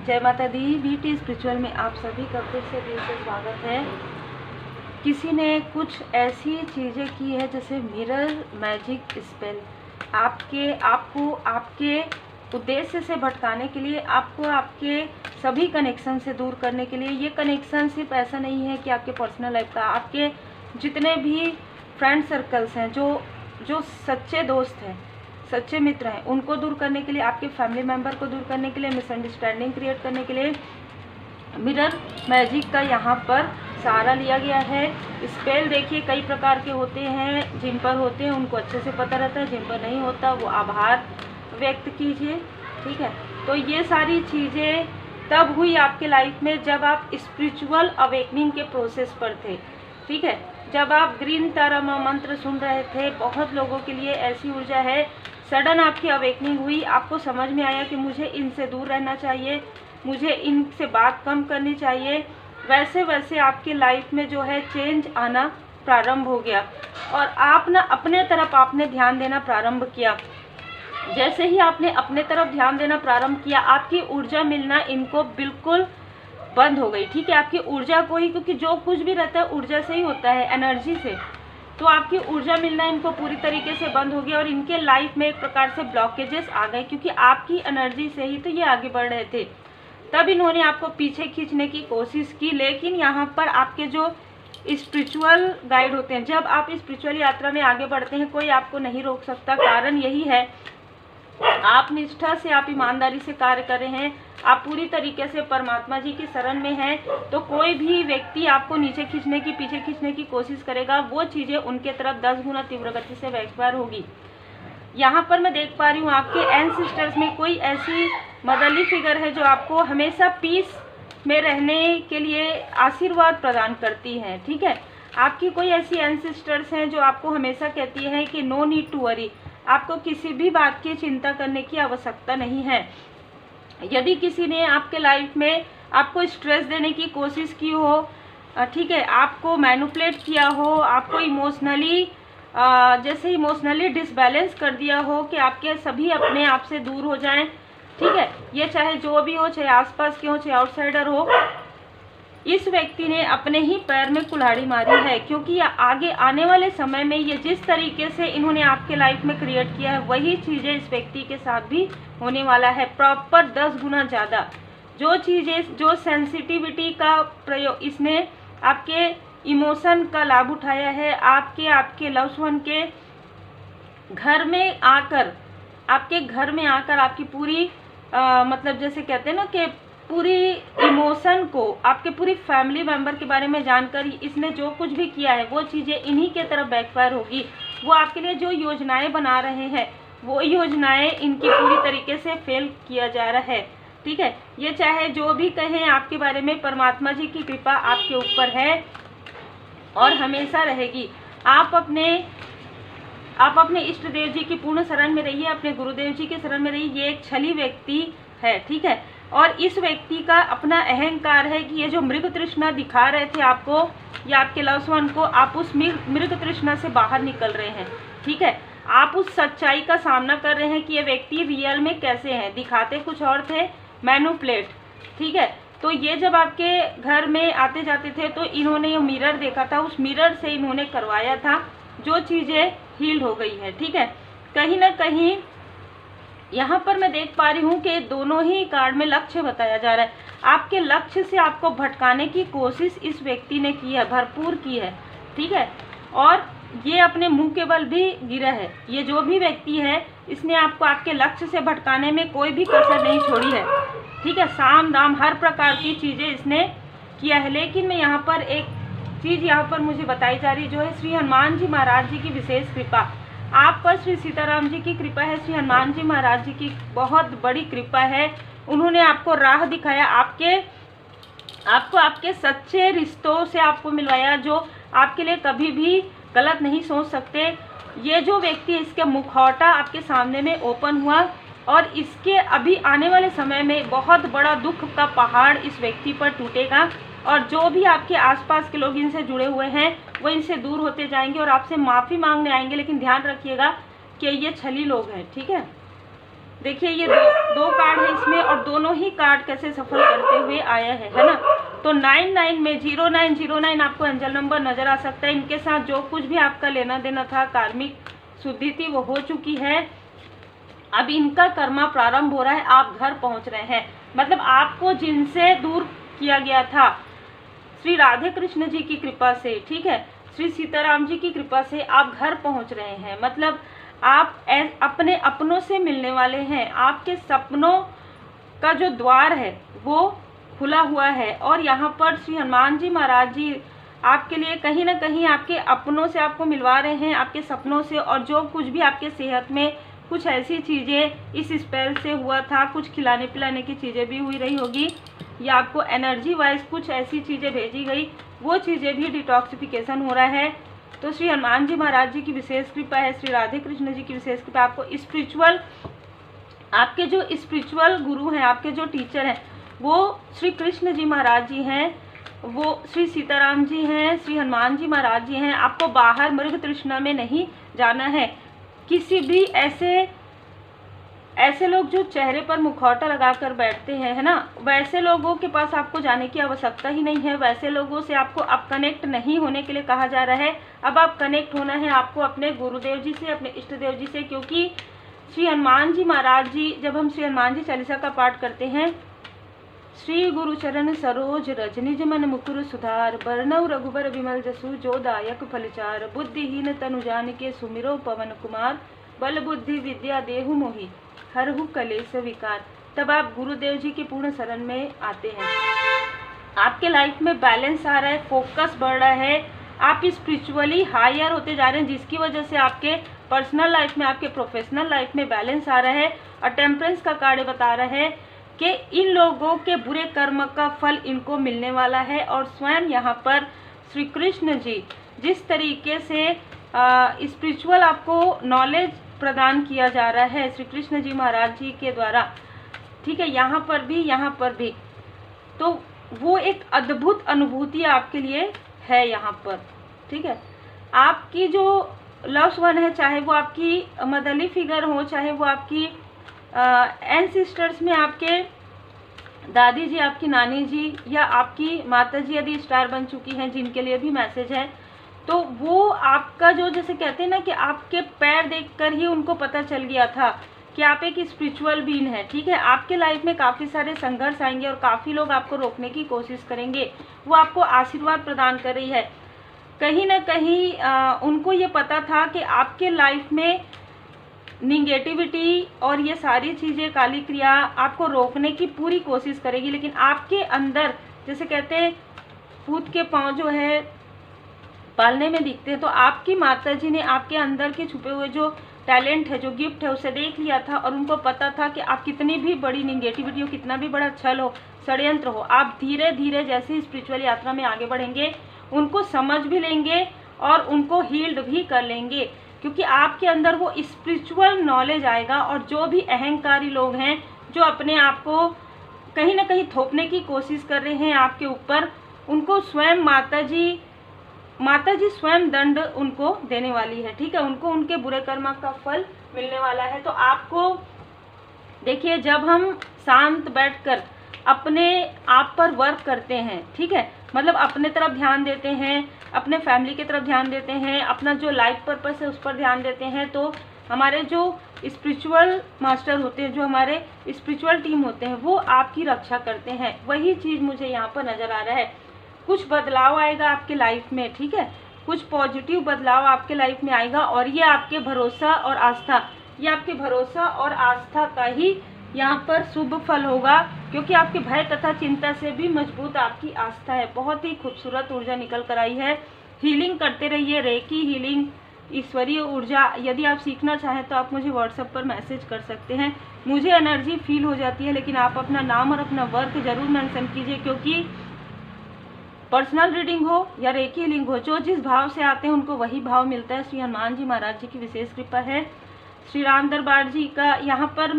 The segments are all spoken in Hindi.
जय माता दी। वीटी स्पिरिचुअल में आप सभी का फिर से दिल से स्वागत है। किसी ने कुछ ऐसी चीज़ें की है जैसे मिरर मैजिक स्पेल, आपको आपके उद्देश्य से भटकाने के लिए, आपको आपके सभी कनेक्शन से दूर करने के लिए। ये कनेक्शन सिर्फ ऐसा नहीं है कि आपके पर्सनल लाइफ का, आपके जितने भी फ्रेंड सर्कल्स हैं, जो सच्चे दोस्त हैं, सच्चे मित्र हैं, उनको दूर करने के लिए, आपके फैमिली मेंबर को दूर करने के लिए, मिसअंडरस्टैंडिंग क्रिएट करने के लिए मिरर मैजिक का यहाँ पर सहारा लिया गया है। स्पेल देखिए कई प्रकार के होते हैं, जिन पर होते हैं उनको अच्छे से पता रहता है, जिन पर नहीं होता वो आभार व्यक्त कीजिए। ठीक है, तो ये सारी चीज़ें तब हुई आपके लाइफ में जब आप स्पिरिचुअल अवेकनिंग के प्रोसेस पर थे। ठीक है, जब आप ग्रीन तारा मंत्र सुन रहे थे, बहुत लोगों के लिए ऐसी ऊर्जा है, सडन आपकी अवेकनिंग हुई, आपको समझ में आया कि मुझे इनसे दूर रहना चाहिए, मुझे इनसे बात कम करनी चाहिए। वैसे वैसे आपकी लाइफ में जो है चेंज आना प्रारंभ हो गया और आप ना अपने तरफ आपने ध्यान देना प्रारंभ किया। जैसे ही आपने अपने तरफ ध्यान देना प्रारंभ किया, आपकी ऊर्जा मिलना इनको बिल्कुल बंद हो गई। ठीक है, आपकी ऊर्जा को ही, क्योंकि जो कुछ भी रहता है ऊर्जा से ही होता है, एनर्जी से, तो आपकी ऊर्जा मिलना इनको पूरी तरीके से बंद हो गया और इनके लाइफ में एक प्रकार से ब्लॉकेजेस आ गए, क्योंकि आपकी एनर्जी से ही तो ये आगे बढ़ रहे थे। तब इन्होंने आपको पीछे खींचने की कोशिश की, लेकिन यहाँ पर आपके जो स्पिरिचुअल गाइड होते हैं, जब आप स्पिरिचुअल यात्रा में आगे बढ़ते हैं कोई आपको नहीं रोक सकता। कारण यही है, आप निष्ठा से, आप ईमानदारी से कार्य कर रहे हैं, आप पूरी तरीके से परमात्मा जी की शरण में हैं, तो कोई भी व्यक्ति आपको नीचे खींचने की, पीछे खींचने की कोशिश करेगा, वो चीज़ें उनके तरफ 10 गुना तीव्र गति से बैकफायर होगी। यहाँ पर मैं देख पा रही हूँ आपके एंसेस्टर्स में कोई ऐसी मदरली फिगर है जो आपको हमेशा पीस में रहने के लिए आशीर्वाद प्रदान करती है। ठीक है, आपकी कोई ऐसी एंसेस्टर्स हैं जो आपको हमेशा कहती है कि नो नीड टू वरी, आपको किसी भी बात की चिंता करने की आवश्यकता नहीं है। यदि किसी ने आपके लाइफ में आपको स्ट्रेस देने की कोशिश की हो, ठीक है, आपको मैनिपुलेट किया हो, आपको इमोशनली डिसबैलेंस कर दिया हो कि आपके सभी अपने आप से दूर हो जाएं, ठीक है, ये चाहे जो भी हो, चाहे आसपास के हो, चाहे आउटसाइडर हो, इस व्यक्ति ने अपने ही पैर में कुल्हाड़ी मारी है। क्योंकि आगे आने वाले समय में ये जिस तरीके से इन्होंने आपके लाइफ में क्रिएट किया है, वही चीज़ें इस व्यक्ति के साथ भी होने वाला है, प्रॉपर 10 गुना ज़्यादा। जो चीज़ें, जो सेंसिटिविटी का प्रयोग इसने आपके इमोशन का लाभ उठाया है, आपके लव्ड वन के घर में आकर, आपकी पूरी मतलब जैसे कहते हैं ना कि पूरी इमोशन को, आपके पूरी फैमिली मेंबर के बारे में जानकर इसने जो कुछ भी किया है वो चीज़ें इन्हीं के तरफ बैकफायर होगी। वो आपके लिए जो योजनाएं बना रहे हैं वो योजनाएं इनकी पूरी तरीके से फेल किया जा रहा है। ठीक है, ये चाहे जो भी कहें आपके बारे में, परमात्मा जी की कृपा आपके ऊपर है और हमेशा रहेगी। आप अपने इष्ट देव जी की पूर्ण शरण में रहिए, अपने गुरुदेव जी के शरण में रहिए। ये एक छली व्यक्ति है, ठीक है, और इस व्यक्ति का अपना अहंकार है कि ये जो मृग तृष्णा दिखा रहे थे आपको या आपके लव्ड वन को, आप उस मृग तृष्णा से बाहर निकल रहे हैं। ठीक है, आप उस सच्चाई का सामना कर रहे हैं कि ये व्यक्ति रियल में कैसे हैं, दिखाते कुछ और थे, मैनिपुलेट। ठीक है, तो ये जब आपके घर में आते जाते थे तो इन्होंने ये मिरर देखा था, उस मिरर से इन्होंने करवाया था, जो चीज़ें हील्ड हो गई है। ठीक है, कहीं ना कहीं यहाँ पर मैं देख पा रही हूँ कि दोनों ही कार्ड में लक्ष्य बताया जा रहा है। आपके लक्ष्य से आपको भटकाने की कोशिश इस व्यक्ति ने की है, भरपूर की है। ठीक है, और ये अपने मुंह के बल भी गिरा है। ये जो भी व्यक्ति है, इसने आपको आपके लक्ष्य से भटकाने में कोई भी कसर नहीं छोड़ी है। ठीक है, साम दाम हर प्रकार की चीज़ें इसने किया है। लेकिन मैं यहाँ पर एक चीज़ यहाँ पर मुझे बताई जा रही, जो है श्री हनुमान जी महाराज जी की विशेष कृपा। आप पर श्री सीताराम जी की कृपा है, श्री हनुमान जी महाराज जी की बहुत बड़ी कृपा है। उन्होंने आपको राह दिखाया, आपको आपके सच्चे रिश्तों से आपको मिलवाया, जो आपके लिए कभी भी गलत नहीं सोच सकते। ये जो व्यक्ति, इसके मुखौटा आपके सामने में ओपन हुआ और इसके अभी आने वाले समय में बहुत बड़ा दुख का पहाड़ इस व्यक्ति पर टूटेगा और जो भी आपके आसपास के लोग इनसे जुड़े हुए हैं वो इनसे दूर होते जाएंगे और आपसे माफ़ी मांगने आएंगे। लेकिन ध्यान रखिएगा कि ये छली लोग हैं। ठीक है, देखिए ये दो कार्ड है इसमें, और दोनों ही कार्ड कैसे सफल करते हुए आया है ना। तो 99 में 0909 आपको एंजल नंबर नजर आ सकता है। इनके साथ जो कुछ भी आपका लेना देना था, कार्मिक शुद्धि थी, वो हो चुकी है। अब इनका कर्मा प्रारंभ हो रहा है, आप घर पहुंच रहे हैं। मतलब आपको जिनसे दूर किया गया था, श्री राधे कृष्ण जी की कृपा से, ठीक है, श्री सीताराम जी की कृपा से आप घर पहुंच रहे हैं। मतलब आप अपने अपनों से मिलने वाले हैं। आपके सपनों का जो द्वार है वो खुला हुआ है, और यहाँ पर श्री हनुमान जी महाराज जी आपके लिए कहीं ना कहीं आपके अपनों से आपको मिलवा रहे हैं, आपके सपनों से। और जो कुछ भी आपके सेहत में कुछ ऐसी चीज़ें इस स्पेल से हुआ था, कुछ खिलाने पिलाने की चीज़ें भी हुई रही होगी, या आपको एनर्जी वाइज कुछ ऐसी चीज़ें भेजी गई, वो चीज़ें भी डिटॉक्सिफिकेशन हो रहा है। तो श्री हनुमान जी महाराज जी की विशेष कृपा है, श्री राधे कृष्ण जी की विशेष कृपा। आपको स्पिरिचुअल, आपके जो स्पिरिचुअल गुरु हैं, आपके जो टीचर हैं, वो श्री कृष्ण जी महाराज जी हैं, वो श्री सीताराम जी हैं, श्री हनुमान जी महाराज जी हैं। आपको बाहर मृग तृष्णा में नहीं जाना है। किसी भी ऐसे लोग जो चेहरे पर मुखौटा लगाकर बैठते हैं, है ना, वैसे लोगों के पास आपको जाने की आवश्यकता ही नहीं है। वैसे लोगों से आपको अब कनेक्ट नहीं होने के लिए कहा जा रहा है। अब आप कनेक्ट होना है आपको अपने गुरुदेव जी से, अपने इष्ट देव जी से। क्योंकि श्री हनुमान जी महाराज जी, जब हम श्री हनुमान जी चालीसा का पाठ करते हैं, श्री गुरु चरण सरोज रज निज मन मुकुर सुधार, बरनऊ रघुबर विमल जसु जो दायक फलचार, बुद्धिहीन तनु जानिके सुमिरो पवन कुमार, बल बुद्धि विद्या देहु मोहि हरहु कलेश विकार। तब आप गुरुदेव जी के पूर्ण शरण में आते हैं। आपके लाइफ में बैलेंस आ रहा है, फोकस बढ़ रहा है, आप स्पिरिचुअली हायर होते जा रहे हैं, जिसकी वजह से आपके पर्सनल लाइफ में, आपके प्रोफेशनल लाइफ में बैलेंस आ रहा है। और टेम्परेंस का कार्ड बता रहा है कि इन लोगों के बुरे कर्म का फल इनको मिलने वाला है। और स्वयं यहाँ पर श्री कृष्ण जी जिस तरीके से स्पिरिचुअल आपको नॉलेज प्रदान किया जा रहा है श्री कृष्ण जी महाराज जी के द्वारा, ठीक है, यहाँ पर भी, तो वो एक अद्भुत अनुभूति आपके लिए है यहाँ पर, ठीक है। आपकी जो लव्ड वन है, चाहे वो आपकी मदरली फिगर हो, चाहे वो आपकी एंसेस्टर्स में आपके दादी जी, आपकी नानी जी, या आपकी माता जी यदि स्टार बन चुकी हैं, जिनके लिए भी मैसेज है, तो वो आपका जो, जैसे कहते हैं ना कि आपके पैर देखकर ही उनको पता चल गया था कि आप एक स्पिरिचुअल बीइंग है, ठीक है। आपके लाइफ में काफ़ी सारे संघर्ष आएंगे और काफ़ी लोग आपको रोकने की कोशिश करेंगे। वो आपको आशीर्वाद प्रदान कर रही है। कहीं ना कहीं उनको ये पता था कि आपके लाइफ में निगेटिविटी और ये सारी चीज़ें, काली क्रिया आपको रोकने की पूरी कोशिश करेगी। लेकिन आपके अंदर, जैसे कहते हैं भूत के पाँव जो है पालने में दिखते हैं, तो आपकी माता जी ने आपके अंदर के छुपे हुए जो टैलेंट है, जो गिफ्ट है, उसे देख लिया था। और उनको पता था कि आप कितनी भी बड़ी निगेटिविटी हो, कितना भी बड़ा छल हो, षड्यंत्र हो, आप धीरे धीरे जैसे ही स्पिरिचुअल यात्रा में आगे बढ़ेंगे, उनको समझ भी लेंगे और उनको हील्ड भी कर लेंगे। क्योंकि आपके अंदर वो स्पिरिचुअल नॉलेज आएगा। और जो भी अहंकारी लोग हैं, जो अपने आप को कहीं ना कहीं थोपने की कोशिश कर रहे हैं आपके ऊपर, उनको स्वयं माता जी स्वयं दंड उनको देने वाली है, ठीक है। उनको उनके बुरे कर्म का फल मिलने वाला है। तो आपको देखिए, जब हम शांत बैठकर अपने आप पर वर्क करते हैं, ठीक है, मतलब अपने तरफ ध्यान देते हैं, अपने फैमिली की तरफ ध्यान देते हैं, अपना जो लाइफ पर्पस है उस पर ध्यान देते हैं, तो हमारे जो स्पिरिचुअल मास्टर होते हैं, जो हमारे स्पिरिचुअल टीम होते हैं, वो आपकी रक्षा करते हैं। वही चीज़ मुझे यहाँ पर नज़र आ रहा है। कुछ बदलाव आएगा आपके लाइफ में, ठीक है, कुछ पॉजिटिव बदलाव आपके लाइफ में आएगा। और ये आपके भरोसा और आस्था, ये आपके भरोसा और आस्था का ही यहाँ पर शुभ फल होगा। क्योंकि आपके भय तथा चिंता से भी मजबूत आपकी आस्था है। बहुत ही खूबसूरत ऊर्जा निकल कर आई है। हीलिंग करते रहिए, रेकी हीलिंग, ईश्वरीय ऊर्जा। यदि आप सीखना चाहें तो आप मुझे व्हाट्सएप पर मैसेज कर सकते हैं। मुझे एनर्जी फील हो जाती है, लेकिन आप अपना नाम और अपना वर्क जरूर मेंशन कीजिए। क्योंकि पर्सनल रीडिंग हो या रेकी हीलिंग हो, जो जिस भाव से आते हैं उनको वही भाव मिलता है। श्री हनुमान जी महाराज जी की विशेष कृपा है। श्री राम दरबार जी का यहाँ पर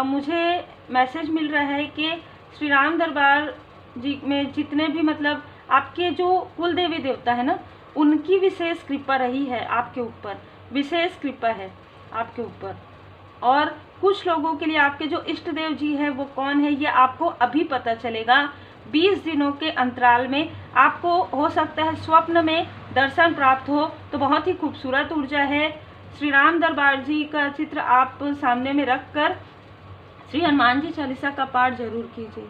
मुझे मैसेज मिल रहा है कि श्री राम दरबार जी में जितने भी मतलब आपके जो कुल देवी देवता है ना, उनकी विशेष कृपा रही है आपके ऊपर, विशेष कृपा है आपके ऊपर। और कुछ लोगों के लिए आपके जो इष्ट देव जी है वो कौन है ये आपको अभी पता चलेगा। 20 दिनों के अंतराल में आपको हो सकता है स्वप्न में दर्शन प्राप्त हो। तो बहुत ही खूबसूरत ऊर्जा है। श्री राम दरबार जी का चित्र आप सामने में रखकर श्री हनुमान जी चालीसा का पाठ जरूर कीजिए।